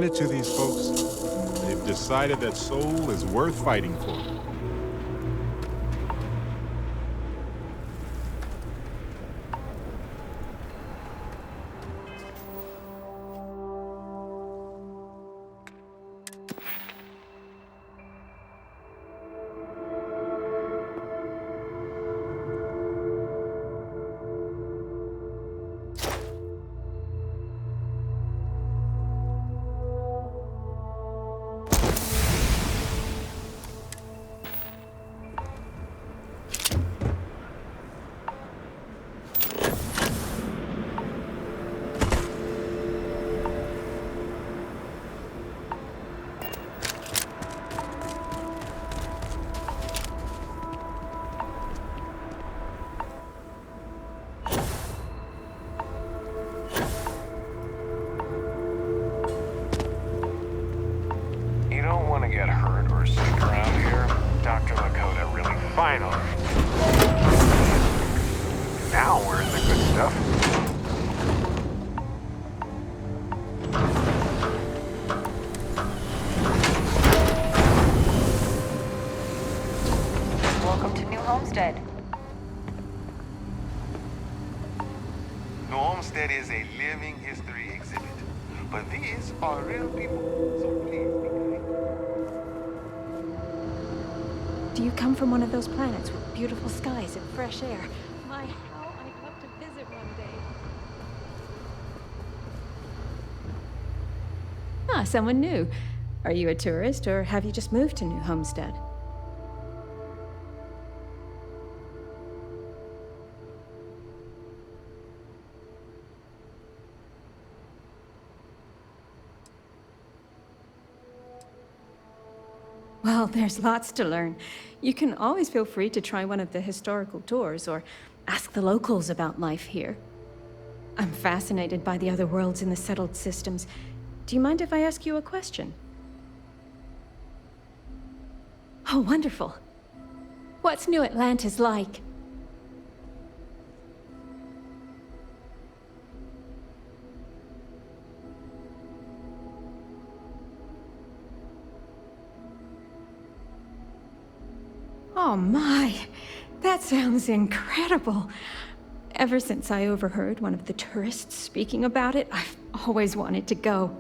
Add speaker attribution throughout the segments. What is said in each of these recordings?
Speaker 1: it to these folks. They've decided that Soul is worth fighting for.
Speaker 2: Is a living history exhibit. But these are real people, so please be kind.
Speaker 3: Do you come from one of those planets with beautiful skies and fresh air? My, how I'd love to visit one day. Ah, someone new. Are you a tourist, or have you just moved to New Homestead? Well, there's lots to learn. You can always feel free to try one of the historical tours or ask the locals about life here. I'm fascinated by the other worlds in the settled systems. Do you mind if I ask you a question? Oh, wonderful. What's New Atlantis like? Oh my, that sounds incredible. Ever since I overheard one of the tourists speaking about it, I've always wanted to go.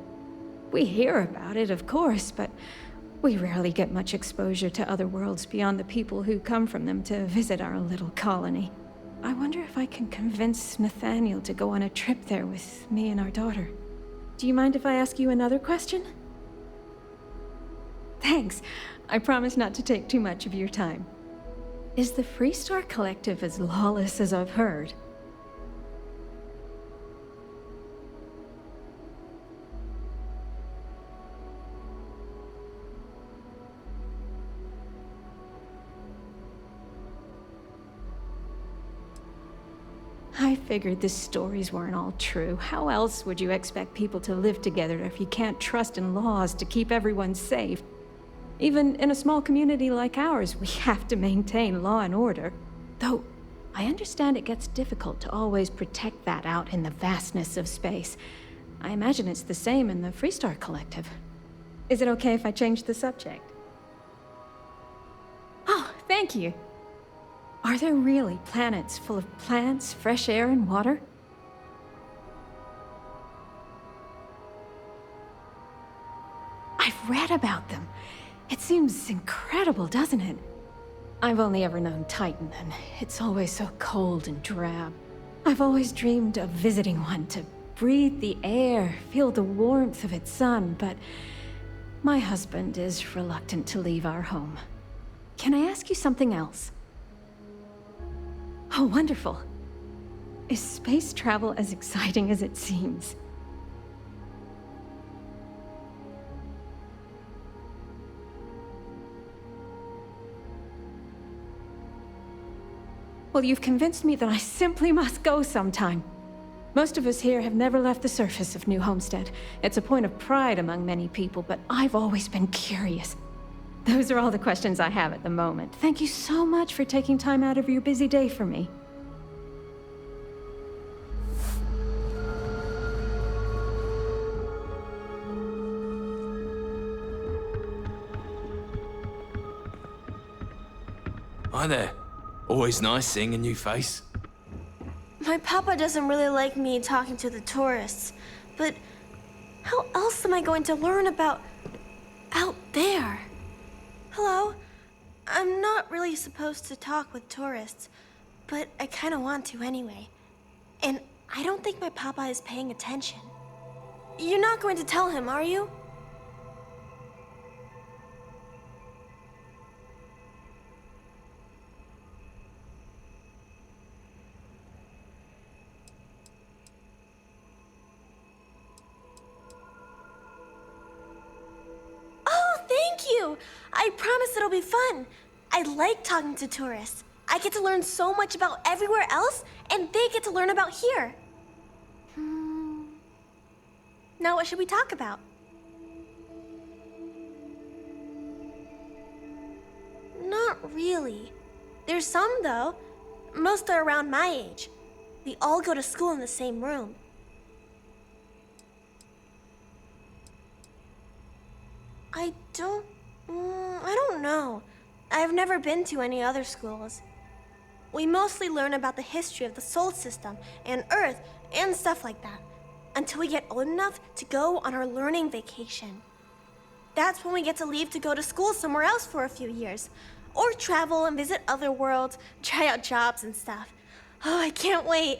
Speaker 3: We hear about it, of course, but we rarely get much exposure to other worlds beyond the people who come from them to visit our little colony. I wonder if I can convince Nathaniel to go on a trip there with me and our daughter. Do you mind if I ask you another question? Thanks. I promise not to take too much of your time. Is the Freestar Collective as lawless as I've heard? I figured the stories weren't all true. How else would you expect people to live together if you can't trust in laws to keep everyone safe? Even in a small community like ours, we have to maintain law and order. Though, I understand it gets difficult to always protect that out in the vastness of space. I imagine it's the same in the Freestar Collective. Is it okay if I change the subject? Oh, thank you. Are there really planets full of plants, fresh air, and water? I've read about them. It seems incredible, doesn't it? I've only ever known Titan, and it's always so cold and drab. I've always dreamed of visiting one to breathe the air, feel the warmth of its sun, but my husband is reluctant to leave our home. Can I ask you something else? Oh, wonderful. Is space travel as exciting as it seems? Well, you've convinced me that I simply must go sometime. Most of us here have never left the surface of New Homestead. It's a point of pride among many people, but I've always been curious. Those are all the questions I have at the moment. Thank you so much for taking time out of your busy day for me.
Speaker 4: Hi there. Always nice seeing a new face.
Speaker 5: My papa doesn't really like me talking to the tourists, but how else am I going to learn about out there? Hello? I'm not really supposed to talk with tourists, but I kind of want to anyway. And I don't think my papa is paying attention. You're not going to tell him, are you? Oh, thank you! I promise it'll be fun. I like talking to tourists. I get to learn so much about everywhere else, and they get to learn about here. Now what should we talk about? Not really. There's some, though. Most are around my age. We all go to school in the same room. I don't know. I've never been to any other schools. We mostly learn about the history of the Sol system and Earth and stuff like that, until we get old enough to go on our learning vacation. That's when we get to leave to go to school somewhere else for a few years, or travel and visit other worlds, try out jobs and stuff. Oh, I can't wait.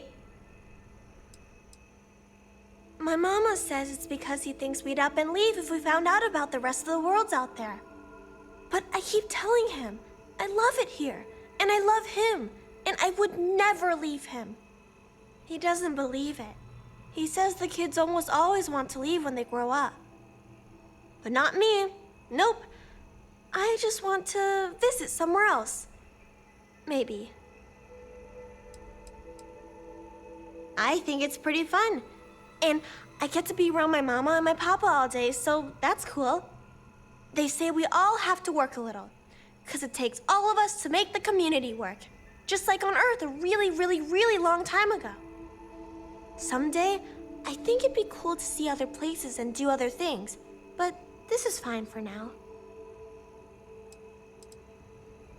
Speaker 5: My mama says it's because he thinks we'd up and leave if we found out about the rest of the worlds out there. But I keep telling him, I love it here, and I love him, and I would never leave him. He doesn't believe it. He says the kids almost always want to leave when they grow up. But not me. Nope. I just want to visit somewhere else. Maybe. I think it's pretty fun. And I get to be around my mama and my papa all day, so that's cool. They say we all have to work a little, because it takes all of us to make the community work. Just like on Earth a really, really, really long time ago. Someday, I think it'd be cool to see other places and do other things, but this is fine for now.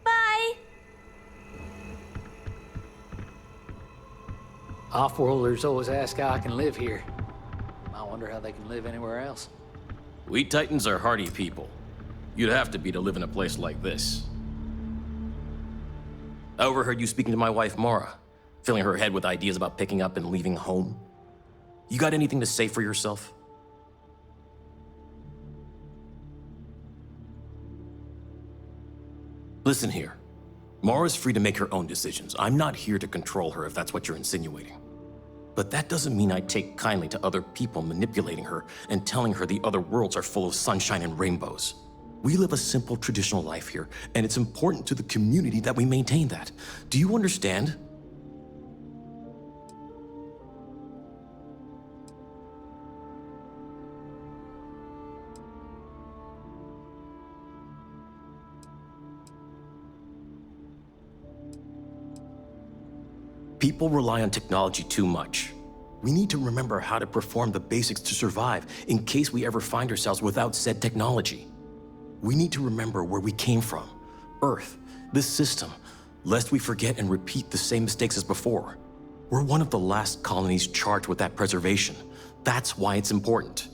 Speaker 5: Bye!
Speaker 6: Off-worlders always ask how I can live here. I wonder how they can live anywhere else.
Speaker 4: We Titans are hardy people. You'd have to be to live in a place like this. I overheard you speaking to my wife, Mara, filling her head with ideas about picking up and leaving home. You got anything to say for yourself? Listen here. Mara's free to make her own decisions. I'm not here to control her if that's what you're insinuating. But that doesn't mean I take kindly to other people manipulating her and telling her the other worlds are full of sunshine and rainbows. We live a simple traditional life here, and it's important to the community that we maintain that. Do you understand? People rely on technology too much. We need to remember how to perform the basics to survive in case we ever find ourselves without said technology. We need to remember where we came from, Earth, this system, lest we forget and repeat the same mistakes as before. We're one of the last colonies charged with that preservation. That's why it's important.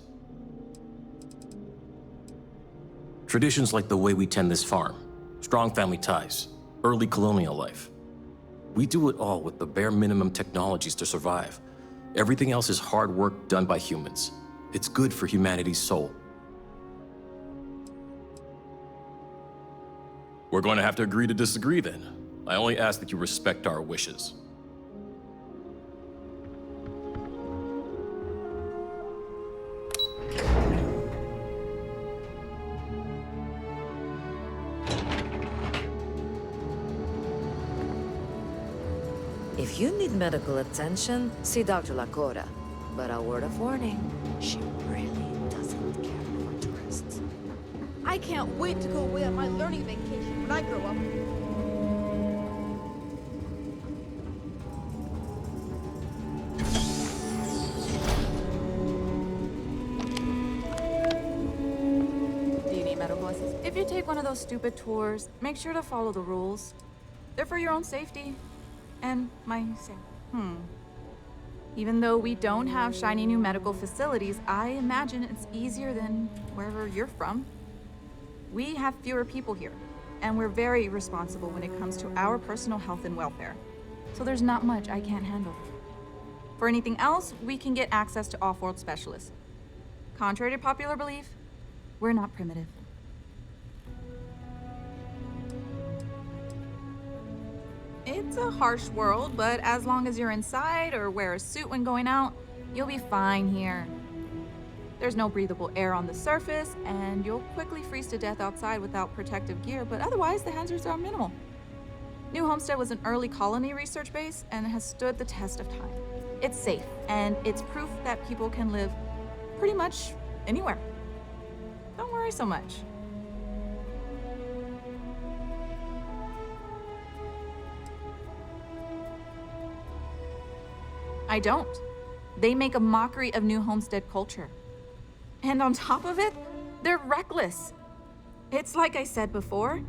Speaker 4: Traditions like the way we tend this farm, strong family ties, early colonial life. We do it all with the bare minimum technologies to survive. Everything else is hard work done by humans. It's good for humanity's soul. We're going to have to agree to disagree then. I only ask that you respect our wishes.
Speaker 7: If you need medical attention, see Dr. Lakota. But a word of warning, she really doesn't care for tourists.
Speaker 8: I can't wait to go away on my learning vacation when I grow up.
Speaker 9: Do you need medical assistance? If you take one of those stupid tours, make sure to follow the rules.
Speaker 8: They're for your own safety. And my safety. Even though we don't have shiny new medical facilities, I imagine it's easier than wherever you're from. We have fewer people here, and we're very responsible when it comes to our personal health and welfare. So there's not much I can't handle. For anything else, we can get access to off-world specialists. Contrary to popular belief, we're not primitive. It's a harsh world, but as long as you're inside or wear a suit when going out, you'll be fine here. There's no breathable air on the surface, and you'll quickly freeze to death outside without protective gear, but otherwise the hazards are minimal. New Homestead was an early colony research base and has stood the test of time. It's safe, and it's proof that people can live pretty much anywhere. Don't worry so much. I don't. They make a mockery of New Homestead culture. And on top of it, they're reckless. It's like I said before,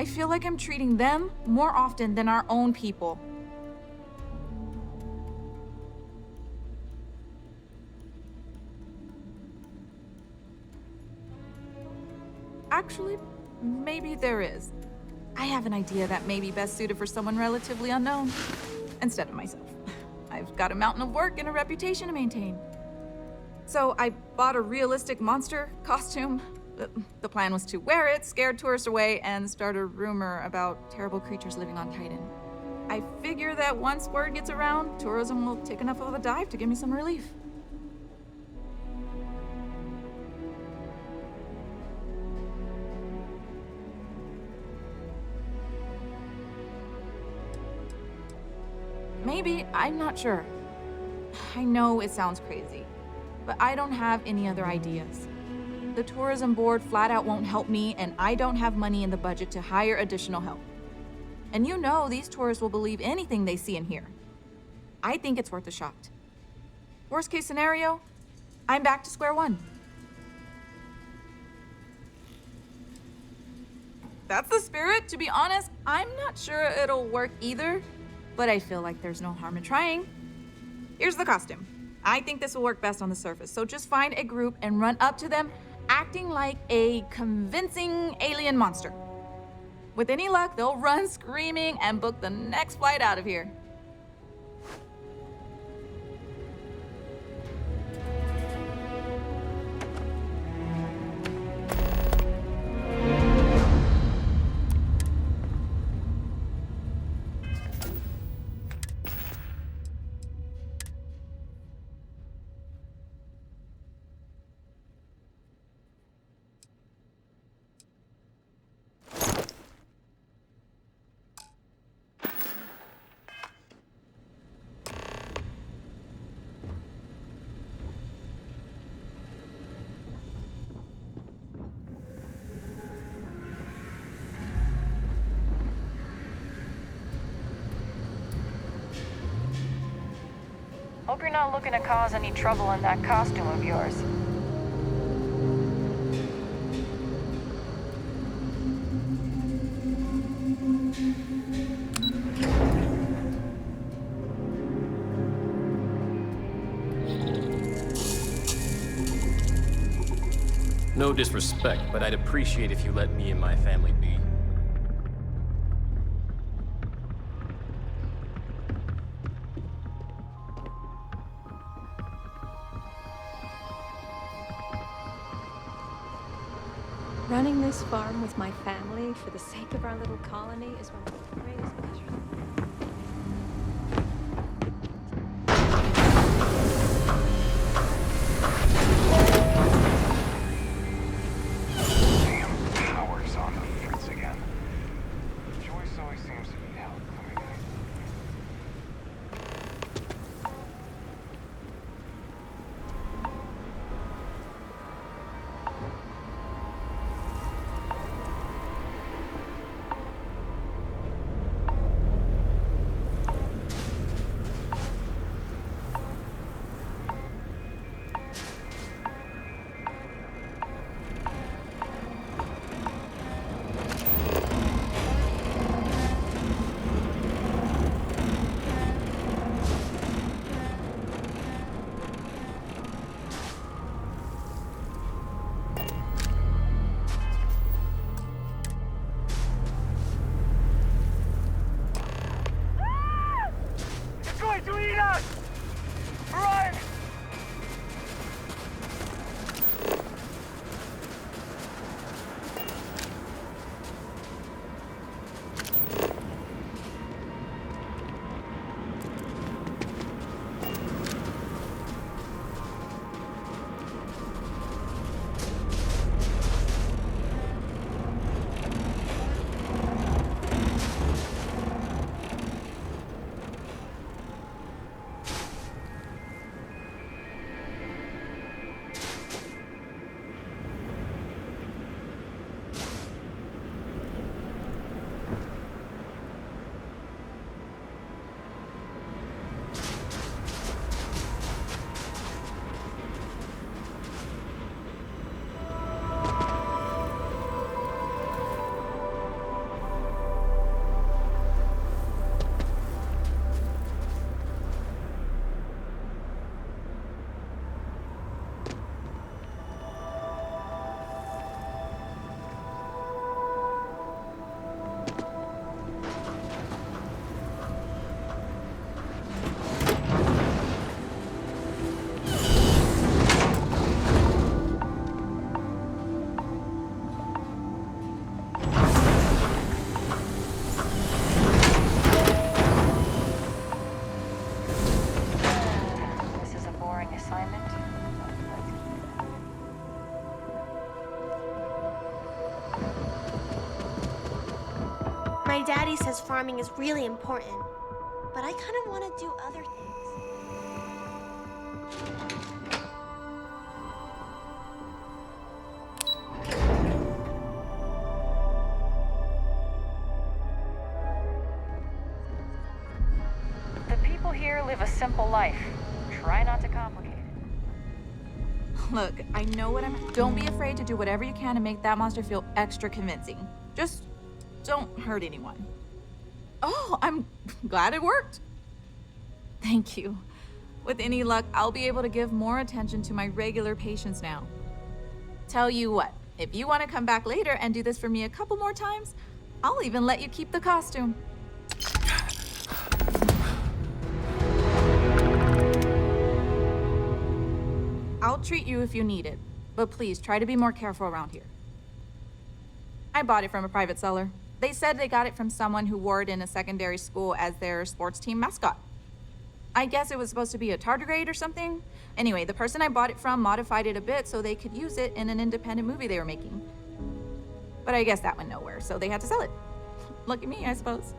Speaker 8: I feel like I'm treating them more often than our own people. Actually, maybe there is. I have an idea that may be best suited for someone relatively unknown, instead of myself. I've got a mountain of work and a reputation to maintain. So I bought a realistic monster costume. The plan was to wear it, scare tourists away, and start a rumor about terrible creatures living on Titan. I figure that once word gets around, tourism will take enough of a dive to give me some relief. Maybe, I'm not sure. I know it sounds crazy, but I don't have any other ideas. The tourism board flat out won't help me, and I don't have money in the budget to hire additional help. And you know these tourists will believe anything they see and hear. I think it's worth a shot. Worst case scenario, I'm back to square one. That's the spirit. To be honest, I'm not sure it'll work either, but I feel like there's no harm in trying. Here's the costume. I think this will work best on the surface, so just find a group and run up to them, acting like a convincing alien monster. With any luck, they'll run screaming and book the next flight out of here.
Speaker 9: Hope you're not looking to cause any trouble in that costume of yours.
Speaker 4: No disrespect, but I'd appreciate if you let me and my family be.
Speaker 3: Running this farm with my family for the sake of our little colony is one of the greatest pleasures.
Speaker 2: Power's on the fritz again. Joyce always seems to be help coming in.
Speaker 5: My daddy says farming is really important, but I kind of want to do other things.
Speaker 9: The people here live a simple life. Try not to complicate it.
Speaker 8: Look, I know what I'm. Don't be afraid to do whatever you can to make that monster feel extra convincing. Just don't hurt anyone. Oh, I'm glad it worked. Thank you. With any luck, I'll be able to give more attention to my regular patients now. Tell you what, if you want to come back later and do this for me a couple more times, I'll even let you keep the costume. I'll treat you if you need it, but please try to be more careful around here. I bought it from a private seller. They said they got it from someone who wore it in a secondary school as their sports team mascot. I guess it was supposed to be a tardigrade or something. Anyway, the person I bought it from modified it a bit so they could use it in an independent movie they were making. But I guess that went nowhere, so they had to sell it. Lucky me, I suppose.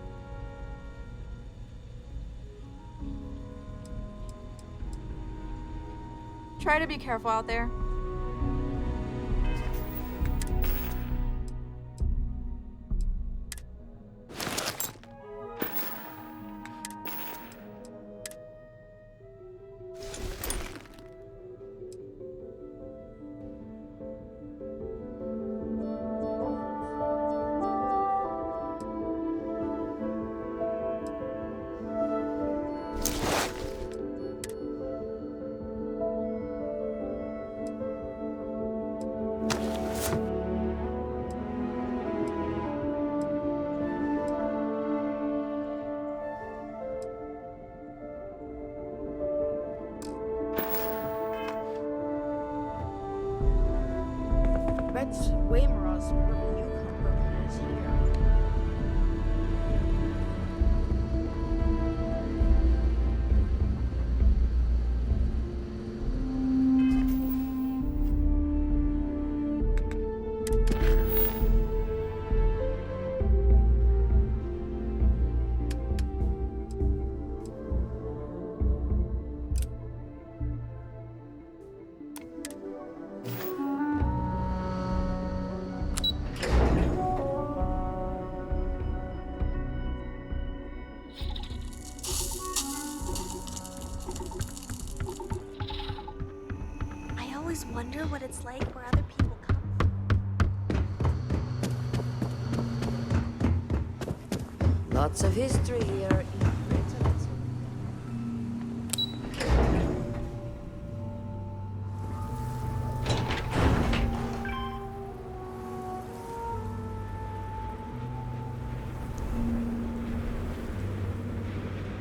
Speaker 8: Try to be careful out there.
Speaker 10: That's Waymoros, purple Yukon purple is here.
Speaker 5: I always wonder what it's like where other people come from.
Speaker 7: Lots of history here in Britain.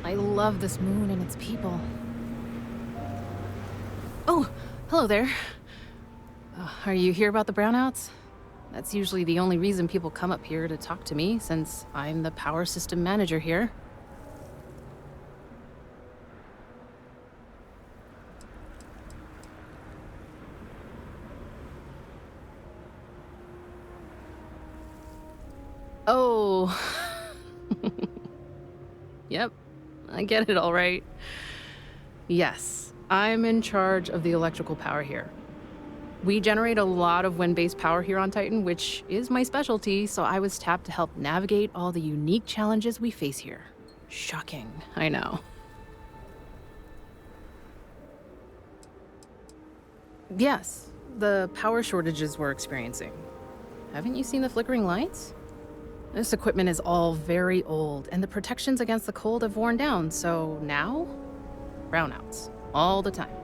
Speaker 11: I love this moon and its people. Oh, hello there. Are you here about the brownouts? That's usually the only reason people come up here to talk to me, since I'm the power system manager here. Oh. Yep, I get it all right. Yes, I'm in charge of the electrical power here. We generate a lot of wind-based power here on Titan, which is my specialty, so I was tapped to help navigate all the unique challenges we face here. Shocking, I know. Yes, the power shortages we're experiencing. Haven't you seen the flickering lights? This equipment is all very old, and the protections against the cold have worn down, so now, brownouts, all the time.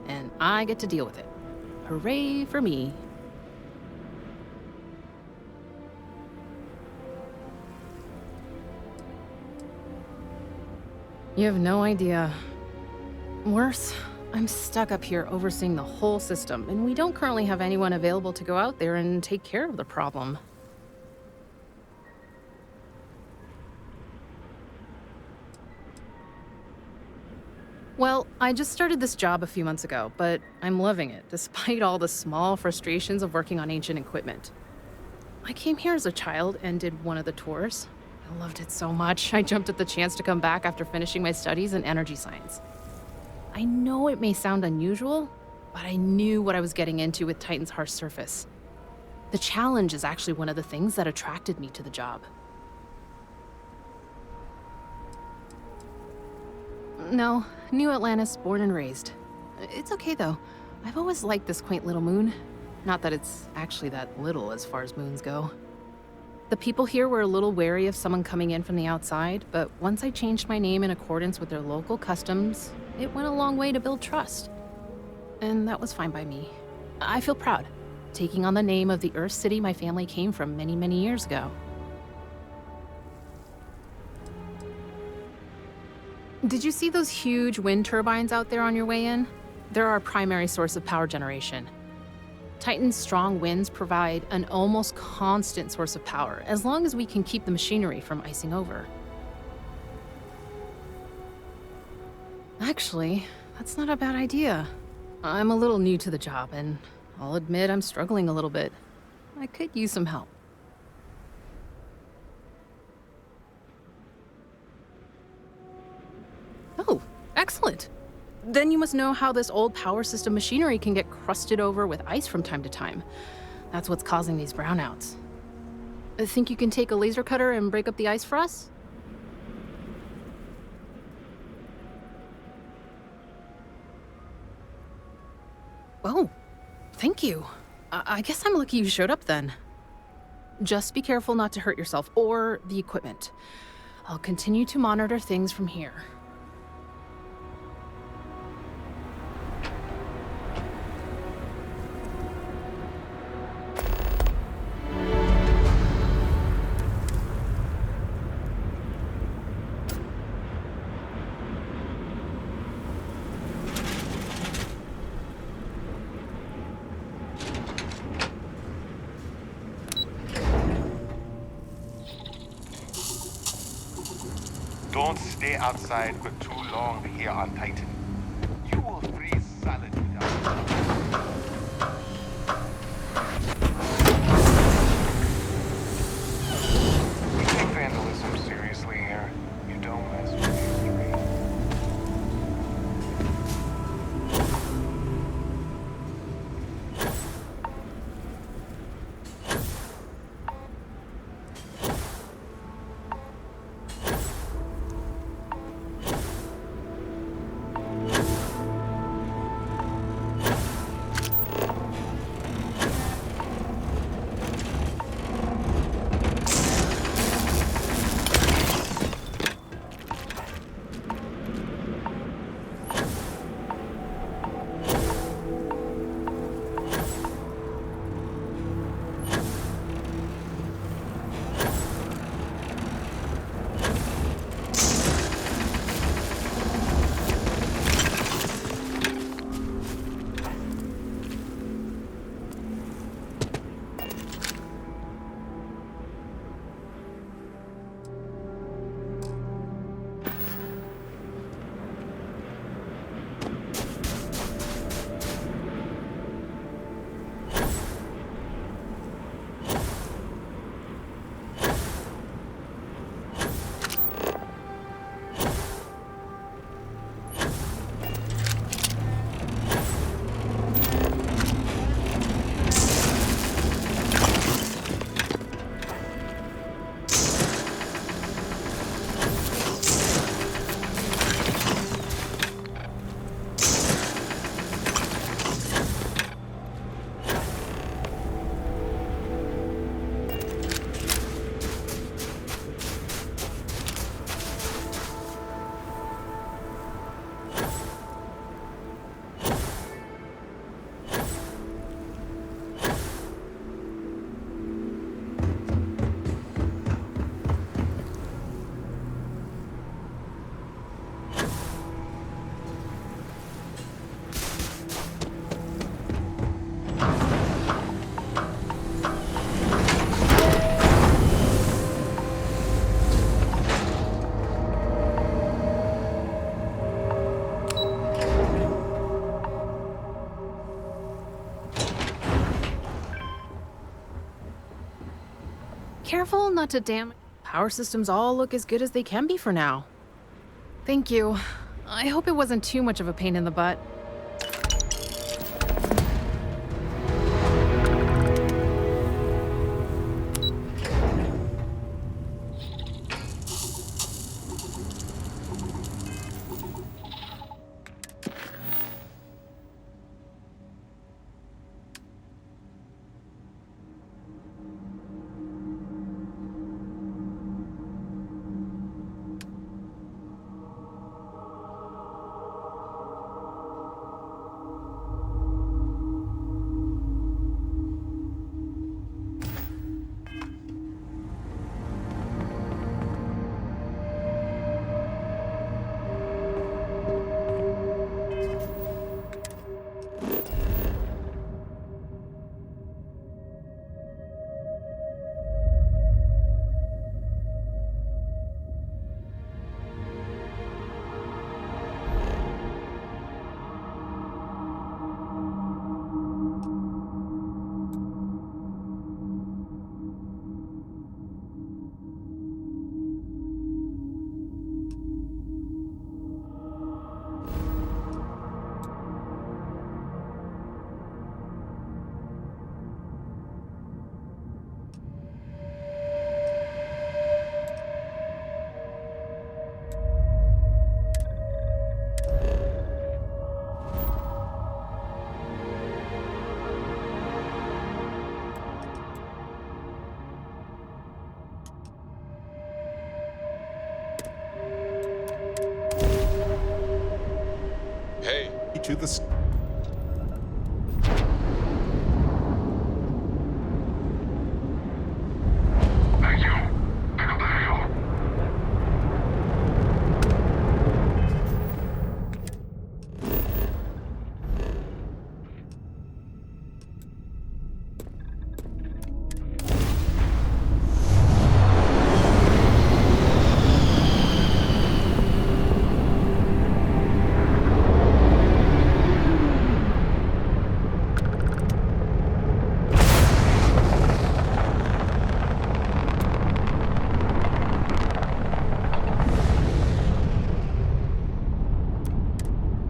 Speaker 11: And I get to deal with it. Hooray for me. You have no idea. Worse, I'm stuck up here overseeing the whole system, and we don't currently have anyone available to go out there and take care of the problem. Well, I just started this job a few months ago, but I'm loving it, despite all the small frustrations of working on ancient equipment. I came here as a child and did one of the tours. I loved it so much. I jumped at the chance to come back after finishing my studies in energy science. I know it may sound unusual, but I knew what I was getting into with Titan's harsh surface. The challenge is actually one of the things that attracted me to the job. No, New Atlantis, born and raised. It's okay though. I've always liked this quaint little moon. Not that it's actually that little as far as moons go. The people here were a little wary of someone coming in from the outside, but once I changed my name in accordance with their local customs, it went a long way to build trust. And that was fine by me. I feel proud, taking on the name of the Earth City my family came from many, many years ago. Did you see those huge wind turbines out there on your way in? They're our primary source of power generation. Titan's strong winds provide an almost constant source of power, as long as we can keep the machinery from icing over. Actually, that's not a bad idea. I'm a little new to the job, and I'll admit I'm struggling a little bit. I could use some help. Oh, excellent. Then you must know how this old power system machinery can get crusted over with ice from time to time. That's what's causing these brownouts. Think you can take a laser cutter and break up the ice for us? Oh, thank you. I guess I'm lucky you showed up then. Just be careful not to hurt yourself or the equipment. I'll continue to monitor things from here.
Speaker 2: Don't stay outside for too long here on Titan. You will freeze solid without. We take vandalism seriously here. You don't mess with history.
Speaker 11: Careful not to damage Power systems all look as good as they can be for now. Thank you. I hope it wasn't too much of a pain in the butt.
Speaker 1: To the
Speaker 2: Thank you. Pick up the vehicle.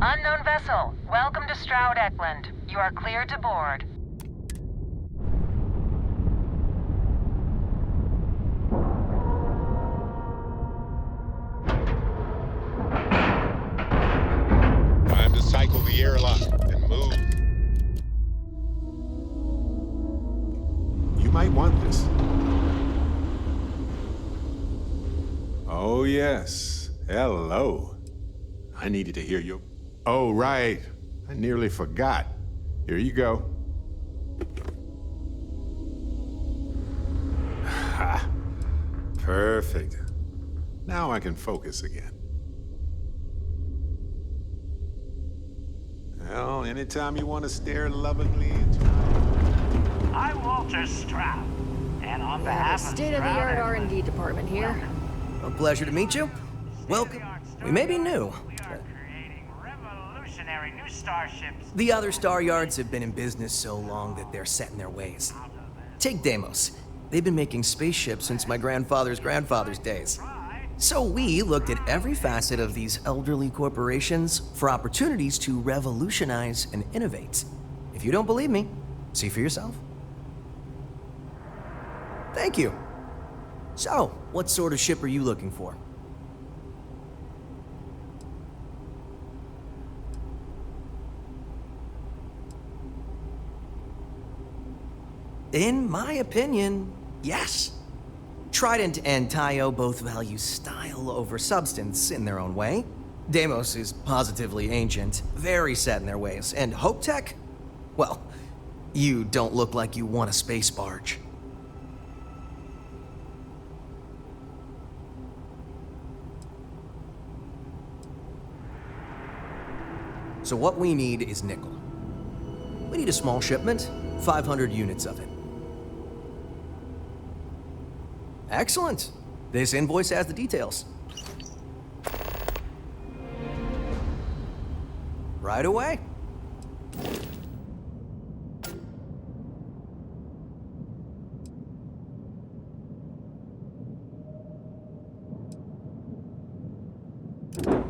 Speaker 9: Unknown vessel, welcome to Stroud Eckland. You are cleared to board.
Speaker 1: time to cycle the airlock and move. You might want this. Oh, yes. Hello. I needed to hear you. Oh, right. I nearly forgot. Here you go. Ha. Perfect. Now I can focus again. Well, anytime you want to stare lovingly into my...
Speaker 12: I'm Walter Stroud, and on
Speaker 7: We have a
Speaker 12: behalf of
Speaker 7: state-of-the-art
Speaker 12: Stroud
Speaker 7: R&D department here.
Speaker 13: A pleasure to meet you. Welcome. We may be new.
Speaker 12: we are creating revolutionary new starships.
Speaker 13: The other Star Yards have been in business so long that they're set in their ways. Take Deimos. They've been making spaceships since my grandfather's grandfather's days. So we looked at every facet of these elderly corporations for opportunities to revolutionize and innovate. If you don't believe me, see for yourself. Thank you. So, what sort of ship are you looking for? In my opinion, yes. Trident and Taio both value style over substance in their own way. Deimos is positively ancient, very set in their ways, and Hope Tech? Well, you don't look like you want a space barge. So what we need is nickel. We need a small shipment, 500 units of it. Excellent. This invoice has the details. Right away.
Speaker 1: you